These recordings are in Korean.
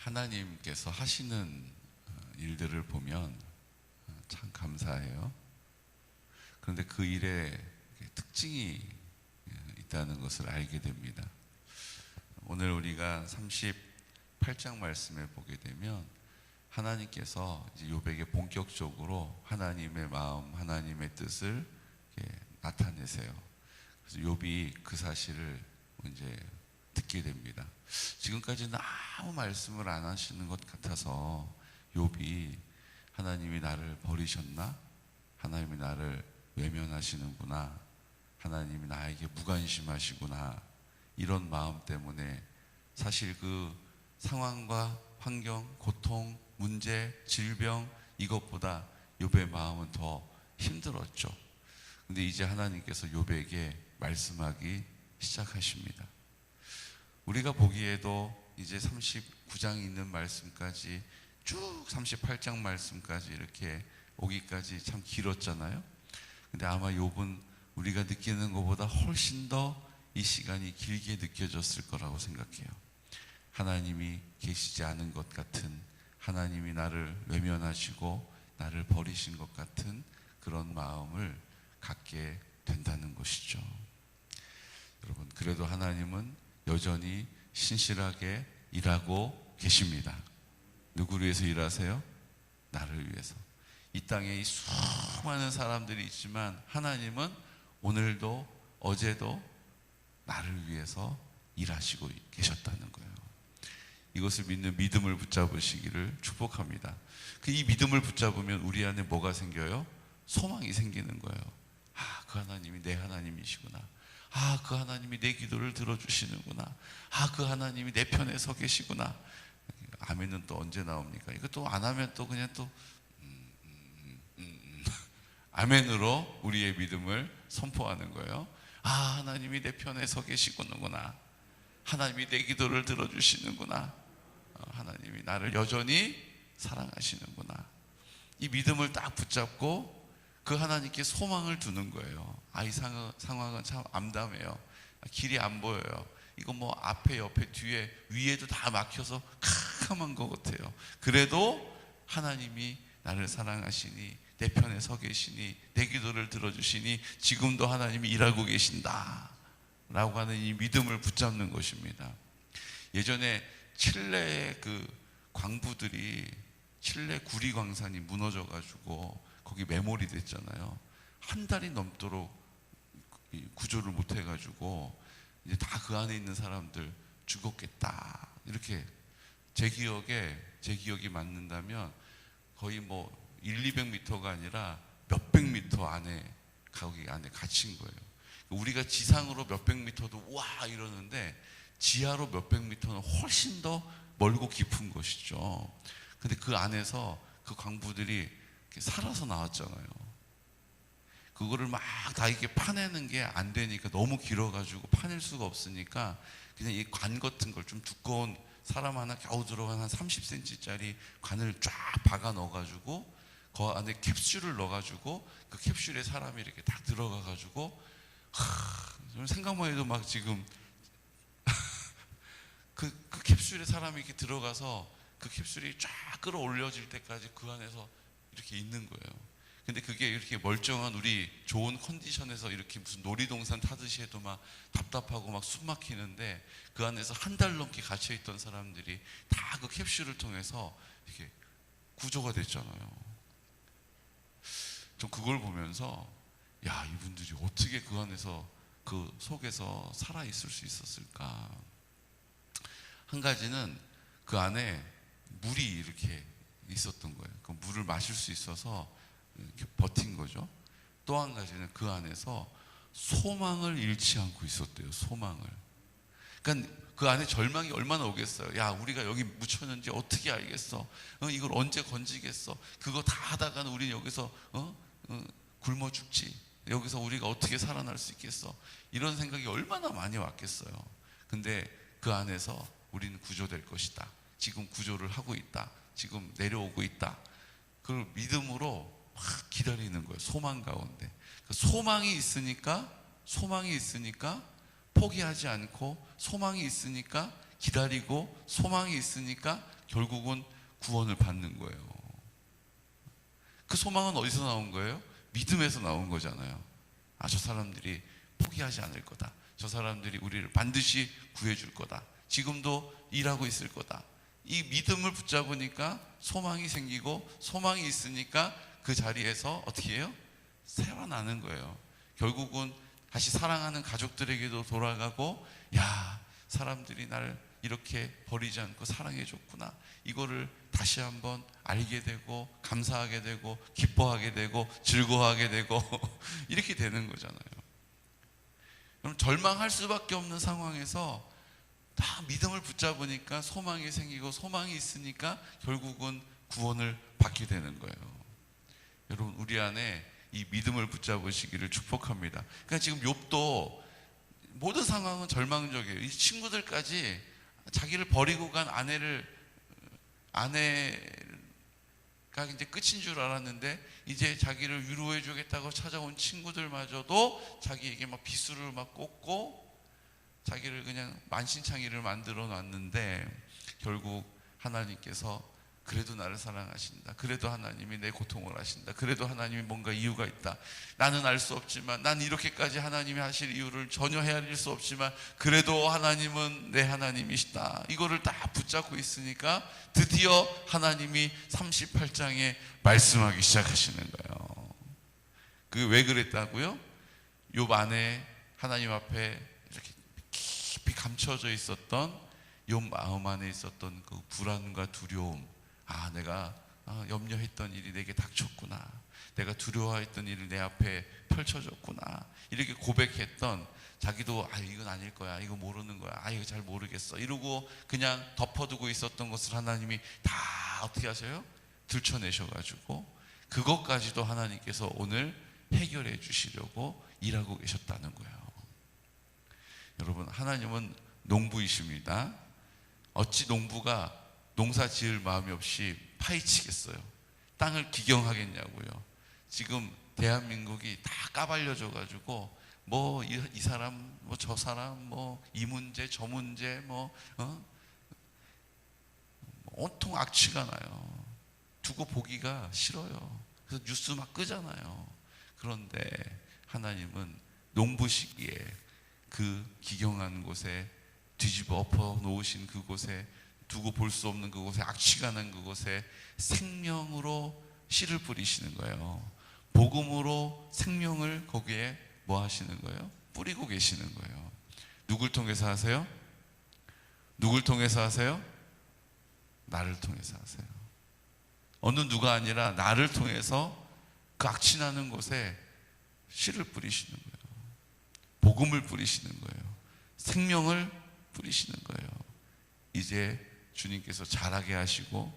하나님께서 하시는 일들을 보면 참 감사해요. 그런데 그 일에 특징이 있다는 것을 알게 됩니다. 오늘 우리가 38장 말씀을 보게 되면 하나님께서 이제 욥에게 본격적으로 하나님의 마음, 하나님의 뜻을 나타내세요. 그래서 욥이 그 사실을 이제 듣게 됩니다. 지금까지는 아무 말씀을 안 하시는 것 같아서 욥이 하나님이 나를 버리셨나? 하나님이 나를 외면하시는구나. 하나님이 나에게 무관심하시구나. 이런 마음 때문에 사실 그 상황과 환경, 고통, 문제, 질병 이것보다 욥의 마음은 더 힘들었죠. 근데 이제 하나님께서 욥에게 말씀하기 시작하십니다. 우리가 보기에도 이제 39장에 있는 말씀까지 쭉 38장 말씀까지 이렇게 오기까지 참 길었잖아요. 근데 아마 욥은 우리가 느끼는 것보다 훨씬 더 이 시간이 길게 느껴졌을 거라고 생각해요. 하나님이 계시지 않은 것 같은, 하나님이 나를 외면하시고 나를 버리신 것 같은 그런 마음을 갖게 된다는 것이죠. 여러분, 그래도 하나님은 여전히 신실하게 일하고 계십니다. 누구를 위해서 일하세요? 나를 위해서. 이 땅에 이 수많은 사람들이 있지만 하나님은 오늘도 어제도 나를 위해서 일하시고 계셨다는 거예요. 이것을 믿는 믿음을 붙잡으시기를 축복합니다. 이 믿음을 붙잡으면 우리 안에 뭐가 생겨요? 소망이 생기는 거예요. 아, 그 하나님이 내 하나님이시구나. 아, 그 하나님이 내 기도를 들어주시는구나. 아, 그 하나님이 내 편에 서 계시구나. 아멘은 또 언제 나옵니까? 이거 또 안 하면 또 그냥 또 아멘으로 우리의 믿음을 선포하는 거예요. 아, 하나님이 내 편에 서 계시구나. 하나님이 내 기도를 들어주시는구나. 하나님이 나를 여전히 사랑하시는구나. 이 믿음을 딱 붙잡고 그 하나님께 소망을 두는 거예요. 아, 이 상황은 참 암담해요. 길이 안 보여요. 이거 뭐 앞에 옆에 뒤에 위에도 다 막혀서 캄캄한 것 같아요. 그래도 하나님이 나를 사랑하시니 내 편에 서 계시니 내 기도를 들어주시니 지금도 하나님이 일하고 계신다 라고 하는 이 믿음을 붙잡는 것입니다. 예전에 칠레의 그 광부들이 칠레 구리광산이 무너져 가지고 거기 매몰이 됐잖아요. 한 달이 넘도록 구조를 못 해가지고 이제 다 그 안에 있는 사람들 죽었겠다. 이렇게 제 기억이 맞는다면 거의 뭐 100-200m가 아니라 몇백 미터 안에 거기 안에 갇힌 거예요. 우리가 지상으로 몇백 미터도 와 이러는데 지하로 몇백 미터는 훨씬 더 멀고 깊은 것이죠. 근데 그 안에서 그 광부들이 살아서 나왔잖아요. 그거를 막 다 이렇게 파내는 게 안 되니까 너무 길어가지고 파낼 수가 없으니까 그냥 이 관 같은 걸 좀 두꺼운 사람 하나 겨우 들어간 한 30cm짜리 관을 쫙 박아 넣어가지고 그 안에 캡슐을 넣어가지고 그 캡슐에 사람이 이렇게 딱 들어가가지고 저는 생각만 해도 막 지금 그 캡슐에 사람이 이렇게 들어가서 그 캡슐이 쫙 끌어올려질 때까지 그 안에서 이렇게 있는 거예요. 근데 그게 이렇게 멀쩡한 우리 좋은 컨디션에서 이렇게 무슨 놀이동산 타듯이 해도 막 답답하고 막 숨 막히는데 그 안에서 한 달 넘게 갇혀있던 사람들이 다 그 캡슐을 통해서 이렇게 구조가 됐잖아요. 전 그걸 보면서 야, 이분들이 어떻게 그 안에서 그 속에서 살아있을 수 있었을까. 한 가지는 그 안에 물이 이렇게 있었던 거예요. 그 물을 마실 수 있어서 이렇게 버틴 거죠. 또 한 가지는 그 안에서 소망을 잃지 않고 있었대요. 소망을. 그러니까 그 안에 절망이 얼마나 오겠어요. 야, 우리가 여기 묻혔는지 어떻게 알겠어? 이걸 언제 건지겠어? 그거 다 하다가는 우리 여기서 굶어 죽지. 여기서 우리가 어떻게 살아날 수 있겠어? 이런 생각이 얼마나 많이 왔겠어요. 근데 그 안에서 우리는 구조될 것이다. 지금 구조를 하고 있다. 지금 내려오고 있다. 그걸 믿음으로 막 기다리는 거예요. 소망 가운데. 소망이 있으니까 포기하지 않고, 소망이 있으니까 기다리고, 소망이 있으니까 결국은 구원을 받는 거예요. 그 소망은 어디서 나온 거예요? 믿음에서 나온 거잖아요. 아, 저 사람들이 포기하지 않을 거다. 저 사람들이 우리를 반드시 구해줄 거다. 지금도 일하고 있을 거다. 이 믿음을 붙잡으니까 소망이 생기고, 소망이 있으니까 그 자리에서 어떻게 해요? 새어나는 거예요. 결국은 다시 사랑하는 가족들에게도 돌아가고, 야, 사람들이 날 이렇게 버리지 않고 사랑해 줬구나. 이거를 다시 한번 알게 되고, 감사하게 되고, 기뻐하게 되고, 즐거워하게 되고 이렇게 되는 거잖아요. 그럼 절망할 수밖에 없는 상황에서 다 믿음을 붙잡으니까 소망이 생기고, 소망이 있으니까 결국은 구원을 받게 되는 거예요. 여러분, 우리 안에 이 믿음을 붙잡으시기를 축복합니다. 그러니까 지금 욥도 모든 상황은 절망적이에요. 이 친구들까지 자기를 버리고 간 아내가 이제 끝인 줄 알았는데, 이제 자기를 위로해 주겠다고 찾아온 친구들마저도 자기에게 막 비수를 막 꽂고 자기를 그냥 만신창이를 만들어 놨는데, 결국 하나님께서 그래도 나를 사랑하신다. 그래도 하나님이 내 고통을 아신다. 그래도 하나님이 뭔가 이유가 있다. 나는 알 수 없지만, 난 이렇게까지 하나님이 하실 이유를 전혀 헤아릴 수 없지만, 그래도 하나님은 내 하나님이시다. 이거를 다 붙잡고 있으니까 드디어 하나님이 38장에 말씀하기 시작하시는 거예요. 그 왜 그랬다고요? 욥 안에 하나님 앞에 이렇게 깊이 감춰져 있었던, 욥 마음 안에 있었던 그 불안과 두려움, 아, 내가 염려했던 일이 내게 닥쳤구나. 내가 두려워했던 일을 내 앞에 펼쳐졌구나. 이렇게 고백했던, 자기도 아, 이건 아닐 거야. 이거 모르는 거야. 아, 이거 잘 모르겠어. 이러고 그냥 덮어두고 있었던 것을 하나님이 다 어떻게 하세요? 들춰내셔가지고 그것까지도 하나님께서 오늘 해결해 주시려고 일하고 계셨다는 거예요. 여러분, 하나님은 농부이십니다. 어찌 농부가 농사 지을 마음이 없이 파헤치겠어요? 땅을 기경하겠냐고요. 지금 대한민국이 다 까발려져 가지고 뭐 이 사람 뭐 저 사람 뭐 이 문제 저 문제 온통 악취가 나요. 두고 보기가 싫어요. 그래서 뉴스 막 끄잖아요. 그런데 하나님은 농부시기에 그 기경한 곳에, 뒤집어 엎어 놓으신 그곳에, 두고 볼 수 없는 그곳에, 악취가 난 그곳에 생명으로 씨를 뿌리시는 거예요. 복음으로 생명을 거기에 뭐 하시는 거예요? 뿌리고 계시는 거예요. 누굴 통해서 하세요? 누굴 통해서 하세요? 나를 통해서 하세요. 어느 누가 아니라 나를 통해서 그 악취 나는 곳에 씨를 뿌리시는 거예요. 복음을 뿌리시는 거예요. 생명을 뿌리시는 거예요. 이제 주님께서 자라게 하시고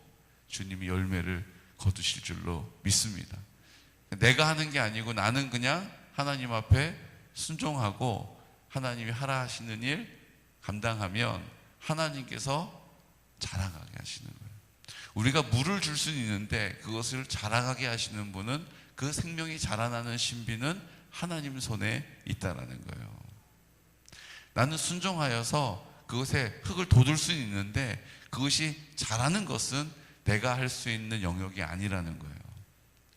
주님이 열매를 거두실 줄로 믿습니다. 내가 하는 게 아니고 나는 그냥 하나님 앞에 순종하고 하나님이 하라 하시는 일 감당하면 하나님께서 자라가게 하시는 거예요. 우리가 물을 줄 수는 있는데 그것을 자라가게 하시는 분은, 그 생명이 자라나는 신비는 하나님 손에 있다라는 거예요. 나는 순종하여서 그것에 흙을 돋을 수는 있는데 그것이 자라는 것은 내가 할 수 있는 영역이 아니라는 거예요.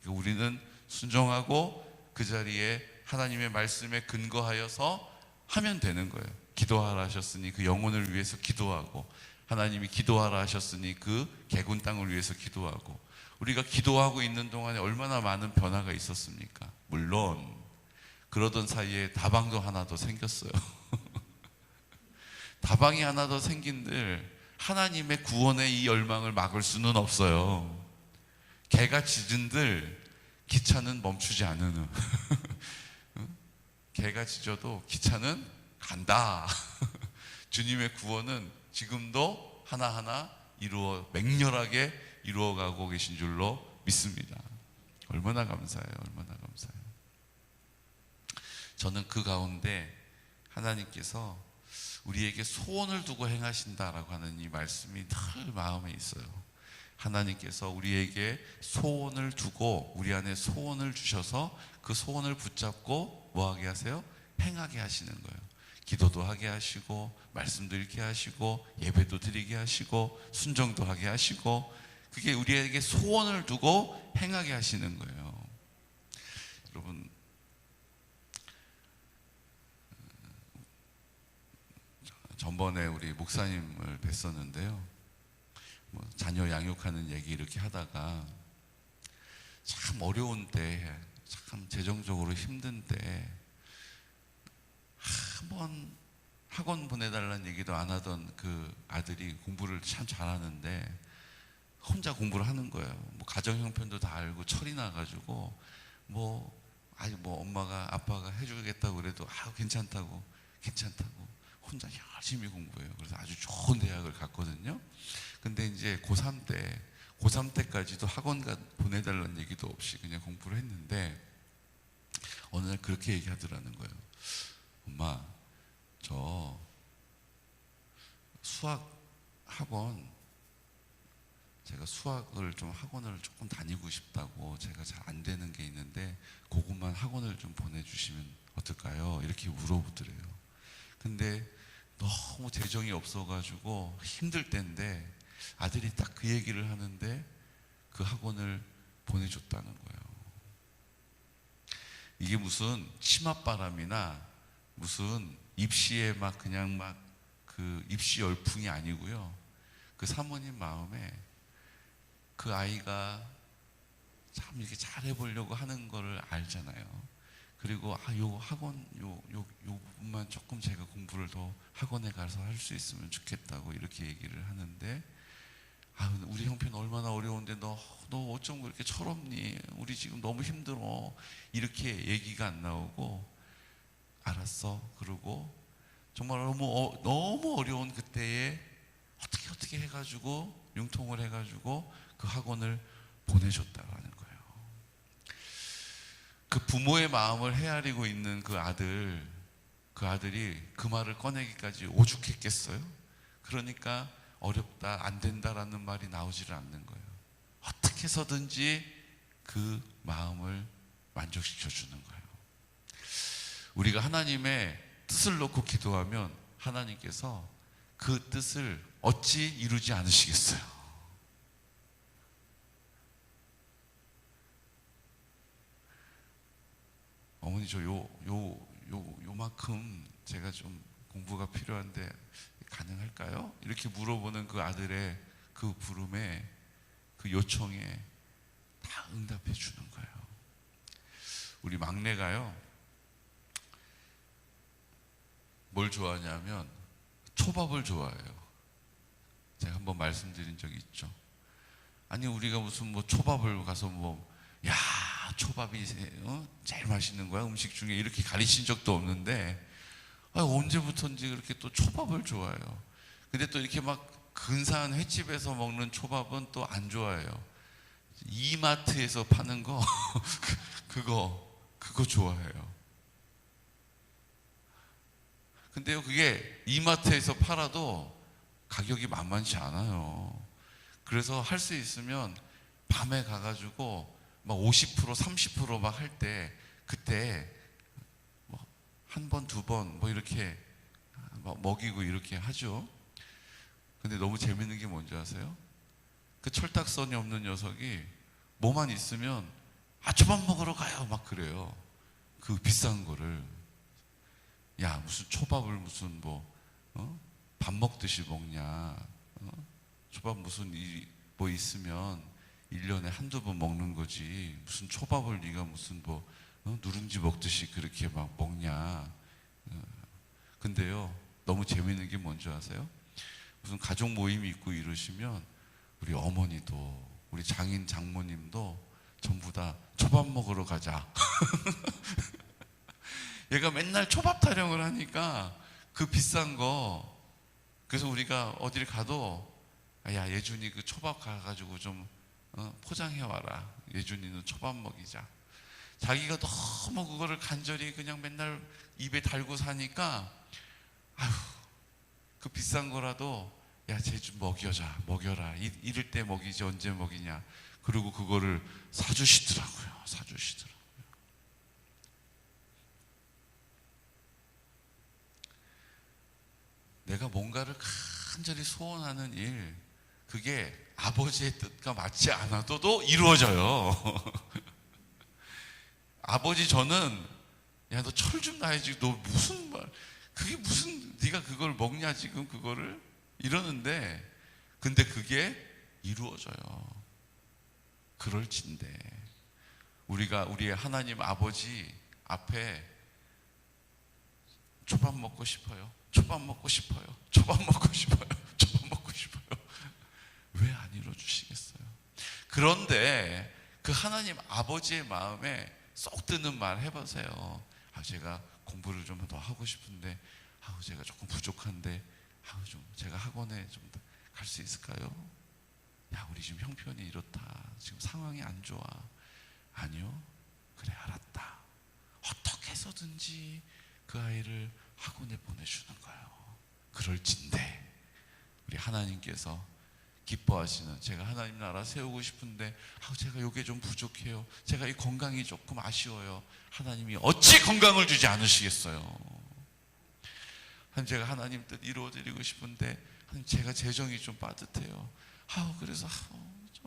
우리는 순종하고 그 자리에 하나님의 말씀에 근거하여서 하면 되는 거예요. 기도하라 하셨으니 그 영혼을 위해서 기도하고, 하나님이 기도하라 하셨으니 그 개군 땅을 위해서 기도하고, 우리가 기도하고 있는 동안에 얼마나 많은 변화가 있었습니까? 물론 그러던 사이에 다방도 하나 더 생겼어요. 다방이 하나 더 생긴들 하나님의 구원의 이 열망을 막을 수는 없어요. 개가 짖은들 기차는 멈추지 않는. 개가 짖어도 기차는 간다. 주님의 구원은 지금도 하나하나 맹렬하게 이루어가고 계신 줄로 믿습니다. 얼마나 감사해요. 얼마나 감사해요. 저는 그 가운데 하나님께서 우리에게 소원을 두고 행하신다라고 하는 이 말씀이 늘 마음에 있어요. 하나님께서 우리에게 소원을 두고 우리 안에 소원을 주셔서 그 소원을 붙잡고 뭐하게 하세요? 행하게 하시는 거예요. 기도도 하게 하시고 말씀도 읽게 하시고 예배도 드리게 하시고 순종도 하게 하시고, 그게 우리에게 소원을 두고 행하게 하시는 거예요. 여러분, 전번에 우리 목사님을 뵀었는데요, 자녀 양육하는 얘기 이렇게 하다가 참 어려운 때, 참 재정적으로 힘든 때 한번 학원 보내달라는 얘기도 안 하던 그 아들이 공부를 참 잘하는데 혼자 공부를 하는 거예요. 가정 형편도 다 알고 철이 나가지고 엄마가 아빠가 해주겠다고 그래도 괜찮다고 혼자 열심히 공부해요. 그래서 아주 좋은 대학을 갔거든요. 근데 이제 고3 때까지도 학원 보내달라는 얘기도 없이 그냥 공부를 했는데 어느 날 그렇게 얘기하더라는 거예요. 엄마, 저 제가 수학을 좀 학원을 조금 다니고 싶다고, 제가 잘 안 되는 게 있는데 그것만 학원을 좀 보내주시면 어떨까요? 이렇게 물어보더래요. 근데 너무 재정이 없어가지고 힘들 때인데 아들이 딱 그 얘기를 하는데 그 학원을 보내줬다는 거예요. 이게 무슨 치맛바람이나 무슨 입시에 그 입시 열풍이 아니고요. 그 사모님 마음에 그 아이가 참 이렇게 잘해보려고 하는 거를 알잖아요. 그리고 요 학원 요 부분만 조금 제가 공부를 더 학원에 가서 할 수 있으면 좋겠다고 이렇게 얘기를 하는데, 우리 형편 얼마나 어려운데 너 어쩜 그렇게 철없니? 우리 지금 너무 힘들어. 이렇게 얘기가 안 나오고, 알았어. 그러고 정말 너무 어려운 그때에 어떻게 해가지고 융통을 해가지고 그 학원을 보내줬다라는 거예요. 그 부모의 마음을 헤아리고 있는 그 아들이 그 말을 꺼내기까지 오죽했겠어요? 그러니까 어렵다, 안 된다라는 말이 나오지를 않는 거예요. 어떻게 해서든지 그 마음을 만족시켜 주는 거예요. 우리가 하나님의 뜻을 놓고 기도하면 하나님께서 그 뜻을 어찌 이루지 않으시겠어요? 어머니, 저 요만큼 제가 좀 공부가 필요한데 가능할까요? 이렇게 물어보는 그 아들의 그 부름에, 그 요청에 다 응답해 주는 거예요. 우리 막내가요, 뭘 좋아하냐면 초밥을 좋아해요. 제가 한번 말씀드린 적이 있죠. 아니, 우리가 무슨 초밥을 가서 초밥이 제일 맛있는 거야 음식 중에, 이렇게 가르친 적도 없는데 언제부턴지 그렇게 또 초밥을 좋아해요. 근데 또 이렇게 근사한 횟집에서 먹는 초밥은 또 안 좋아해요. 이마트에서 파는 거 그거 좋아해요. 근데요, 그게 이마트에서 팔아도 가격이 만만치 않아요. 그래서 할 수 있으면 밤에 가가지고 50% 30% 할 때, 그때 한 번, 두 번 이렇게 먹이고 이렇게 하죠. 근데 너무 재밌는 게 뭔지 아세요? 그 철딱선이 없는 녀석이 뭐만 있으면 초밥 먹으러 가요 그래요. 그 비싼 거를. 야, 무슨 초밥을 무슨 밥 먹듯이 먹냐? 초밥 무슨 있으면 1년에 한두 번 먹는 거지, 무슨 초밥을 네가 무슨 누룽지 먹듯이 그렇게 먹냐? 근데요, 너무 재밌는 게 뭔지 아세요? 무슨 가족 모임이 있고 이러시면 우리 어머니도, 우리 장모님도 전부 다 초밥 먹으러 가자. 얘가 맨날 초밥 타령을 하니까 그 비싼 거, 그래서 우리가 어딜 가도 야, 예준이 그 초밥 가가지고 좀 포장해 와라. 예준이는 초밥 먹이자. 자기가 너무 그거를 간절히 그냥 맨날 입에 달고 사니까 그 비싼 거라도 야, 쟤 좀 먹여라. 이럴 때 먹이지 언제 먹이냐. 그리고 그거를 사주시더라고요. 내가 뭔가를 간절히 소원하는 일, 그게 아버지의 뜻과 맞지 않아도 이루어져요. 아버지 저는 야 너 철 좀 놔야지, 너 무슨 말, 그게 무슨, 네가 그걸 먹냐 지금 그거를, 이러는데 근데 그게 이루어져요. 그럴진데 우리가 우리의 하나님 아버지 앞에 초밥 먹고 싶어요, 초밥 먹고 싶어요, 초밥 먹고 싶어요, 초밥 먹고 싶어요. 왜 안 이루어주시겠어요? 그런데 그 하나님 아버지의 마음에 쏙 드는 말 해보세요. 제가 공부를 좀 더 하고 싶은데 제가 조금 부족한데 좀 제가 학원에 좀 갈 수 있을까요? 야 우리 지금 형편이 이렇다, 지금 상황이 안 좋아. 아니요, 그래 알았다. 어떻게 해서든지 그 아이를 학원에 보내주는 거예요. 그럴진데 우리 하나님께서 기뻐하시는, 제가 하나님 나라 세우고 싶은데 제가 이게 좀 부족해요, 제가 이 건강이 조금 아쉬워요. 하나님이 어찌 건강을 주지 않으시겠어요? 제가 하나님 뜻 이루어드리고 싶은데 제가 재정이 좀 빠듯해요. 그래서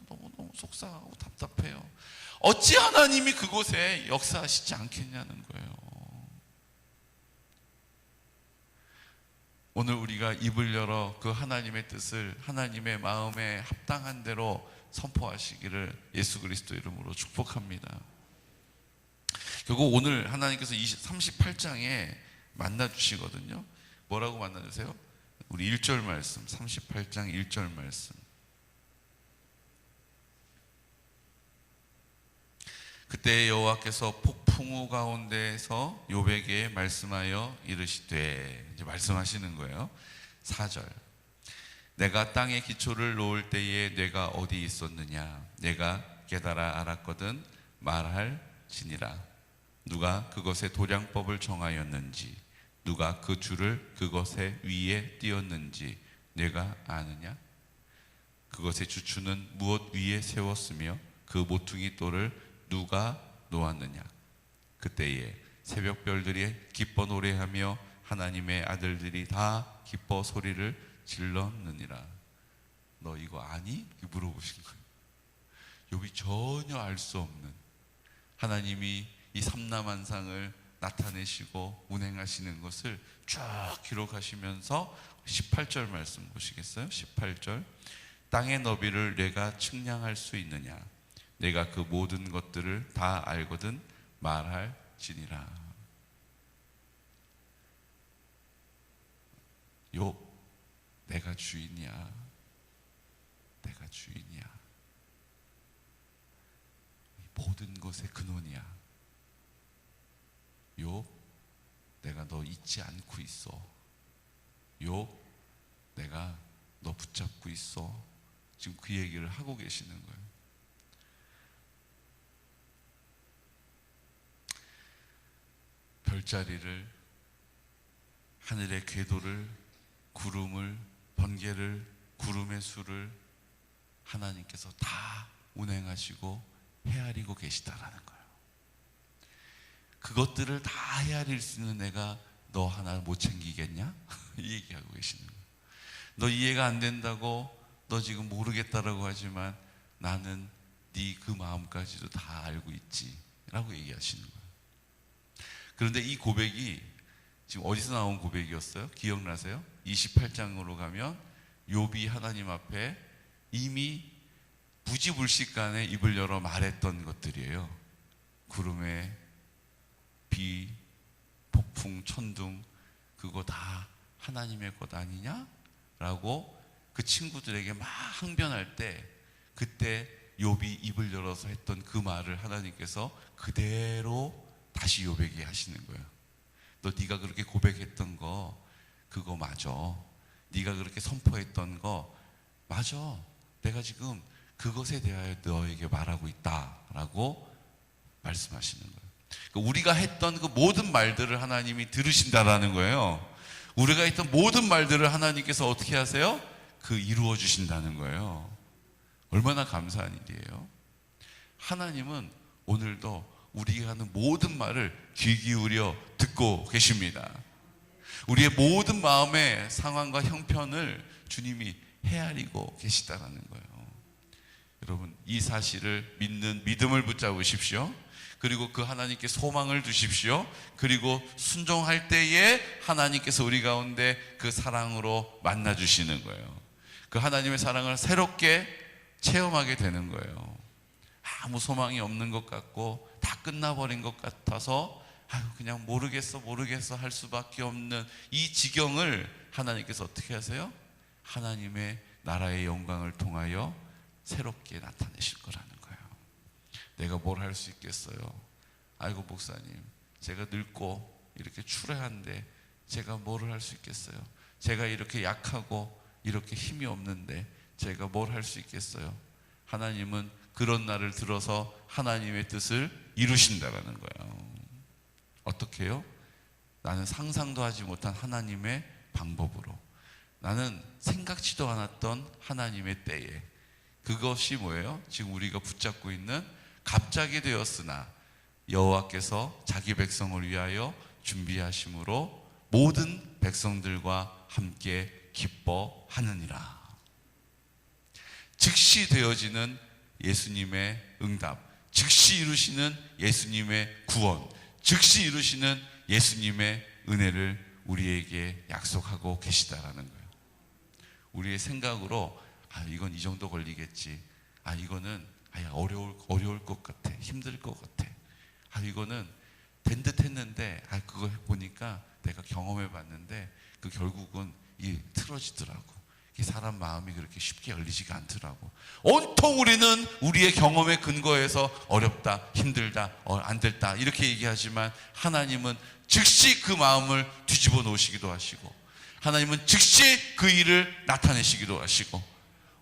너무너무 속상하고 답답해요. 어찌 하나님이 그곳에 역사하시지 않겠냐는 거예요. 오늘 우리가 입을 열어 그 하나님의 뜻을 하나님의 마음에 합당한 대로 선포하시기를 예수 그리스도 이름으로 축복합니다. 결국 오늘 하나님께서 38장에 만나주시거든요. 뭐라고 만나주세요? 우리 1절 말씀, 38장 1절 말씀. 그때 여호와께서 폭풍우 가운데서 욥에게 말씀하여 이르시되, 이제 말씀하시는 거예요. 4절. 내가 땅에 기초를 놓을 때에 내가 어디 있었느냐? 내가 깨달아 알았거든 말할지니라. 누가 그것의 도량법을 정하였는지, 누가 그 줄을 그것의 위에 띄었는지 내가 아느냐? 그것의 주추는 무엇 위에 세웠으며 그 모퉁이 돌을 누가 놓았느냐? 그때에 새벽별들이 기뻐 노래하며 하나님의 아들들이 다 기뻐 소리를 질렀느니라. 너 이거 아니? 물어보신 거예요. 욥이 전혀 알 수 없는 하나님이 이 삼라만상을 나타내시고 운행하시는 것을 쭉 기록하시면서 18절 말씀 보시겠어요? 18절. 땅의 너비를 내가 측량할 수 있느냐? 내가 그 모든 것들을 다 알거든 말할지니라. 욥, 내가 주인이야. 내가 주인이야. 모든 것의 근원이야. 욥, 내가 너 잊지 않고 있어. 욥, 내가 너 붙잡고 있어. 지금 그 얘기를 하고 계시는 거예요. 별자리를, 하늘의 궤도를, 구름을, 번개를, 구름의 수를 하나님께서 다 운행하시고 헤아리고 계시다라는 거예요. 그것들을 다 헤아릴 수 있는 내가 너 하나 못 챙기겠냐? 이 얘기하고 계시는 거예요. 너 이해가 안 된다고, 너 지금 모르겠다라고 하지만 나는 네 그 마음까지도 다 알고 있지 라고 얘기하시는 거예요. 그런데 이 고백이 지금 어디서 나온 고백이었어요? 기억나세요? 28장으로 가면 욥이 하나님 앞에 이미 무지불식간에 입을 열어 말했던 것들이에요. 구름에 비, 폭풍, 천둥, 그거 다 하나님의 것 아니냐? 라고 그 친구들에게 막 항변할 때, 그때 욥이 입을 열어서 했던 그 말을 하나님께서 그대로 다시 욥에게 하시는 거예요. 너 네가 그렇게 고백했던 거 그거 맞아. 네가 그렇게 선포했던 거 맞아. 내가 지금 그것에 대하여 너에게 말하고 있다라고 말씀하시는 거예요. 우리가 했던 그 모든 말들을 하나님이 들으신다라는 거예요. 우리가 했던 모든 말들을 하나님께서 어떻게 하세요? 그 이루어 주신다는 거예요. 얼마나 감사한 일이에요. 하나님은 오늘도 우리가 하는 모든 말을 귀 기울여 듣고 계십니다. 우리의 모든 마음의 상황과 형편을 주님이 헤아리고 계시다라는 거예요. 여러분, 이 사실을 믿는 믿음을 붙잡으십시오. 그리고 그 하나님께 소망을 두십시오. 그리고 순종할 때에 하나님께서 우리 가운데 그 사랑으로 만나주시는 거예요. 그 하나님의 사랑을 새롭게 체험하게 되는 거예요. 아무 소망이 없는 것 같고 다 끝나버린 것 같아서 그냥 모르겠어 할 수밖에 없는 이 지경을 하나님께서 어떻게 하세요? 하나님의 나라의 영광을 통하여 새롭게 나타내실 거라는 거예요. 내가 뭘 할 수 있겠어요? 아이고 목사님, 제가 늙고 이렇게 추레한데 제가 뭘 할 수 있겠어요? 제가 이렇게 약하고 이렇게 힘이 없는데 제가 뭘 할 수 있겠어요? 하나님은 그런 날을 들어서 하나님의 뜻을 이루신다라는 거예요. 어떻게 해요? 나는 상상도 하지 못한 하나님의 방법으로, 나는 생각지도 않았던 하나님의 때에, 그것이 뭐예요? 지금 우리가 붙잡고 있는 갑자기 되었으나 여호와께서 자기 백성을 위하여 준비하심으로 모든 백성들과 함께 기뻐하느니라. 즉시 되어지는 예수님의 응답, 즉시 이루시는 예수님의 구원, 즉시 이루시는 예수님의 은혜를 우리에게 약속하고 계시다라는 거예요. 우리의 생각으로 이건 이 정도 걸리겠지, 이거는 어려울 것 같아, 힘들 것 같아, 이거는 된 듯 했는데 그거 보니까 내가 경험해 봤는데 그 결국은 틀어지더라고. 이 사람 마음이 그렇게 쉽게 열리지가 않더라고. 온통 우리는 우리의 경험에 근거해서 어렵다, 힘들다, 안 됐다 이렇게 얘기하지만 하나님은 즉시 그 마음을 뒤집어 놓으시기도 하시고, 하나님은 즉시 그 일을 나타내시기도 하시고,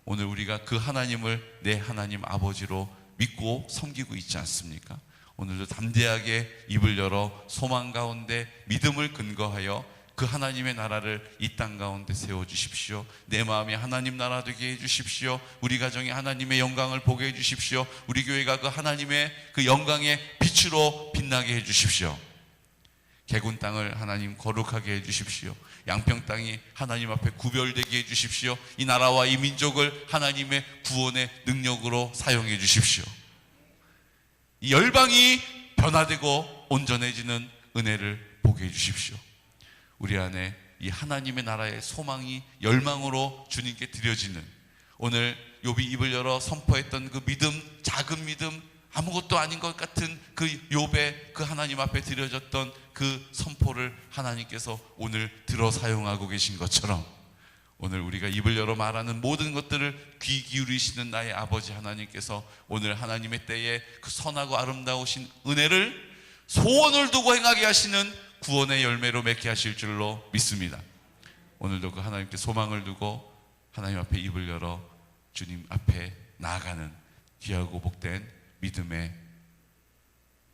오늘 우리가 그 하나님을 내 하나님 아버지로 믿고 섬기고 있지 않습니까? 오늘도 담대하게 입을 열어 소망 가운데 믿음을 근거하여 그 하나님의 나라를 이 땅 가운데 세워주십시오. 내 마음이 하나님 나라 되게 해주십시오. 우리 가정이 하나님의 영광을 보게 해주십시오. 우리 교회가 그 하나님의 그 영광의 빛으로 빛나게 해주십시오. 개군 땅을 하나님 거룩하게 해주십시오. 양평 땅이 하나님 앞에 구별되게 해주십시오. 이 나라와 이 민족을 하나님의 구원의 능력으로 사용해 주십시오. 이 열방이 변화되고 온전해지는 은혜를 보게 해주십시오. 우리 안에 이 하나님의 나라의 소망이 열망으로 주님께 드려지는, 오늘 욥이 입을 열어 선포했던 그 믿음, 작은 믿음, 아무것도 아닌 것 같은 그 욥의 그 하나님 앞에 드려졌던 그 선포를 하나님께서 오늘 들어 사용하고 계신 것처럼, 오늘 우리가 입을 열어 말하는 모든 것들을 귀 기울이시는 나의 아버지 하나님께서 오늘 하나님의 때에 그 선하고 아름다우신 은혜를 소원을 두고 행하게 하시는 구원의 열매로 맺게 하실 줄로 믿습니다. 오늘도 그 하나님께 소망을 두고 하나님 앞에 입을 열어 주님 앞에 나아가는 귀하고 복된 믿음의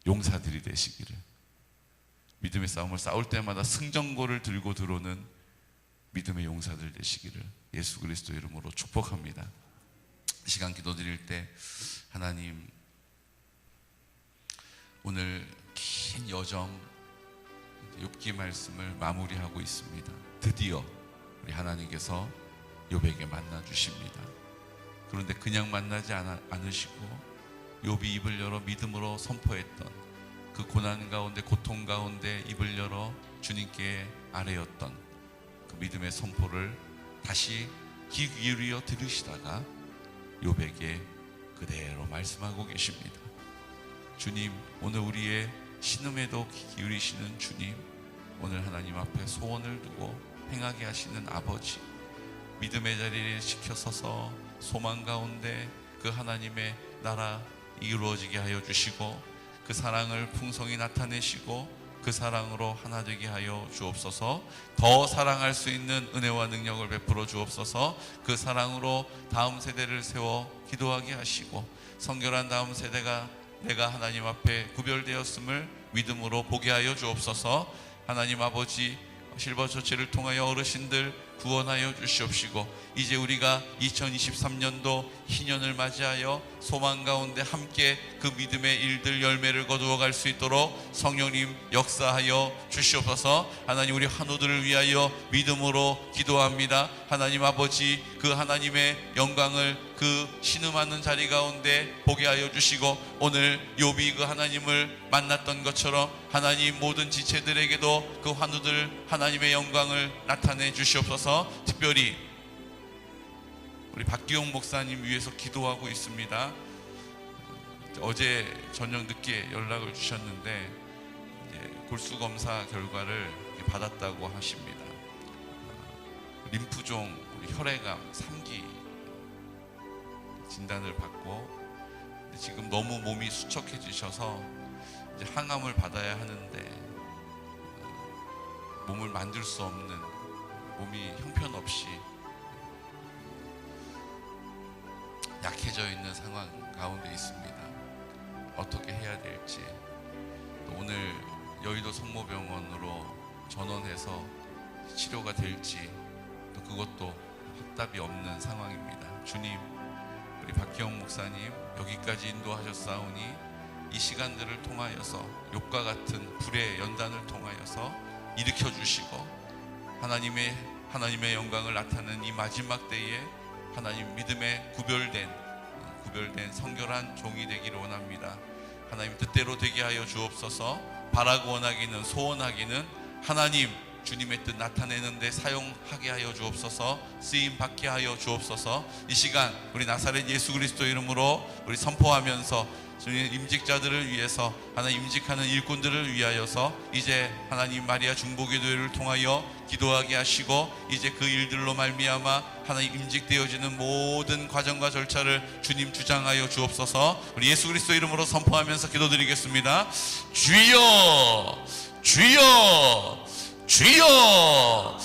용사들이 되시기를, 믿음의 싸움을 싸울 때마다 승전고를 들고 들어오는 믿음의 용사들 되시기를 예수 그리스도 이름으로 축복합니다. 시간 기도드릴 때 하나님, 오늘 긴 여정 욥기 말씀을 마무리하고 있습니다. 드디어 우리 하나님께서 욥에게 만나 주십니다. 그런데 그냥 만나지 않으시고 욥이 입을 열어 믿음으로 선포했던 그 고난 가운데, 고통 가운데 입을 열어 주님께 아뢰었던 그 믿음의 선포를 다시 귀 기울여 들으시다가 욥에게 그대로 말씀하고 계십니다. 주님, 오늘 우리의 신음에도 귀 기울이시는 주님, 오늘 하나님 앞에 소원을 두고 행하게 하시는 아버지, 믿음의 자리에 지켜서서 소망 가운데 그 하나님의 나라 이루어지게 하여 주시고, 그 사랑을 풍성히 나타내시고 그 사랑으로 하나 되게 하여 주옵소서. 더 사랑할 수 있는 은혜와 능력을 베풀어 주옵소서. 그 사랑으로 다음 세대를 세워 기도하게 하시고, 성결한 다음 세대가 내가 하나님 앞에 구별되었음을 믿음으로 보게 하여 주옵소서. 하나님 아버지, 실버처치를 통하여 어르신들 구원하여 주시옵시고, 이제 우리가 2023년도 희년을 맞이하여 소망 가운데 함께 그 믿음의 일들 열매를 거두어 갈 수 있도록 성령님 역사하여 주시옵소서. 하나님, 우리 환우들을 위하여 믿음으로 기도합니다. 하나님 아버지, 그 하나님의 영광을 그 신음하는 자리 가운데 보게 하여 주시고, 오늘 욥이 그 하나님을 만났던 것처럼 하나님 모든 지체들에게도 그 환우들 하나님의 영광을 나타내 주시옵소서. 특별히 우리 박기용 목사님 위해서 기도하고 있습니다. 어제 저녁 늦게 연락을 주셨는데 골수 검사 결과를 받았다고 하십니다. 림프종 혈액암 3기 진단을 받고, 지금 너무 몸이 수척해지셔서 이제 항암을 받아야 하는데 몸을 만들 수 없는, 몸이 형편없이 약해져 있는 상황 가운데 있습니다. 어떻게 해야 될지, 또 오늘 여의도 성모병원으로 전원해서 치료가 될지, 또 그것도 확답이 없는 상황입니다. 주님, 우리 박기영 목사님 여기까지 인도하셨사오니 이 시간들을 통하여서 욥과 같은 불의 연단을 통하여서 일으켜 주시고, 하나님의 영광을 나타내는 이 마지막 때에 하나님 믿음에 구별된 성결한 종이 되기를 원합니다. 하나님 뜻대로 되게 하여 주옵소서. 바라고 원하기는, 소원하기는 하나님 주님의 뜻 나타내는 데 사용하게 하여 주옵소서. 쓰임 받게 하여 주옵소서. 이 시간 우리 나사렛 예수 그리스도 이름으로 우리 선포하면서 주님 임직자들을 위해서, 하나님 임직하는 일꾼들을 위하여서 이제 하나님 마리아 중보기도회를 통하여 기도하게 하시고, 이제 그 일들로 말미암아 하나님 임직되어지는 모든 과정과 절차를 주님 주장하여 주옵소서. 우리 예수 그리스도 이름으로 선포하면서 기도드리겠습니다. 주여, 주여, 주여.